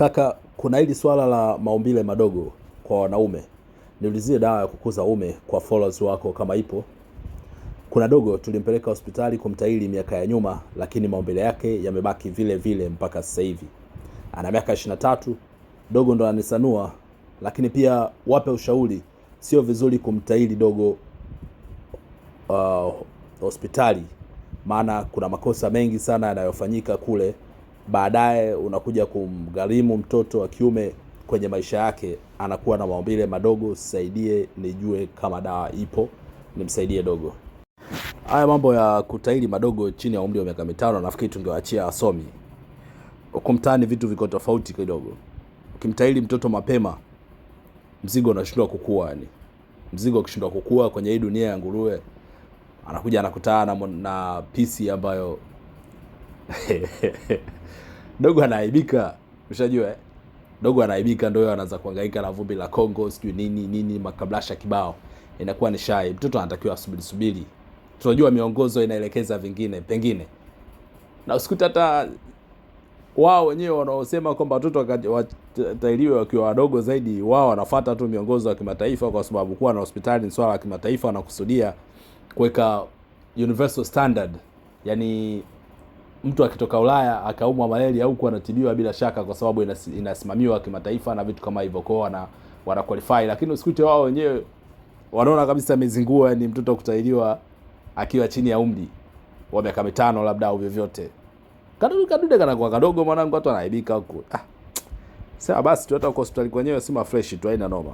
Kaka, kuna hili swala la maumbile madogo kwa wanaume. Niulizie dawa ya kukuza ume kwa followers wako kama ipo. Kuna dogo tulimpeleka hospitali kumtahiri miaka ya nyuma, lakini maumbile yake yamebaki vile vile mpaka sasa hivi. Ana miaka 23, dogo ndo anisanua, lakini pia wape ushauri, sio vizuri kumtahiri dogo hospitali, maana kuna makosa mengi sana yanayofanyika kule. Baadaye unakuja kumgharimu mtoto wa kiume kwenye maisha yake, anakuwa na maumbile madogo. Saidie nijue kama dawa ipo, nimsaidie dogo. Haya mambo ya kutahiri madogo chini ya umri wa miaka 5 nafikiri tungewaachia wasomi. Huko mtaani vitu viko tofauti kidogo. Ukimtahiri mtoto mapema, mzigo unashindwa kukua yani. Mzigo ukishindwa kukua kwenye hii dunia ya nguruwe, anakuja anakutana na pisi ambayo dogo anaibika, ushajua eh? Dogo anaibika, ndio anaanza kuhangaika na vumbi la Kongo, sijui nini makablasha kibao. Inakuwa ni shy. Mtoto anatakiwa subiri. Tunajua miongozo inaelekeza vingine pengine. Na usikute hata wao wenyewe wanaosema kwamba watoto watahiriwe wakiwa wadogo zaidi, wao wanafuata tu miongozo ya kimataifa, kwa sababu kuwa na hospitali ni swala la kimataifa, wanakusudia kuweka universal standard. Yaani mtu akitoka Ulaya akaumwa malaria huko anatibiwa bila shaka, kwa sababu inasimamiwa kimataifa na vitu kama hivyo, kwa wana qualify. Lakini usikute wao wenyewe wanaona kabisa mezingua ni mtoto kutahiriwa akiwa chini ya umri wa miaka 5 labda au vyovyote. Kadude kana kwa kadogo mwanangu, watu wanaibika huko. Sasa basi tu hata kwa hospitali kwenyewe si fresh tu, haina noma.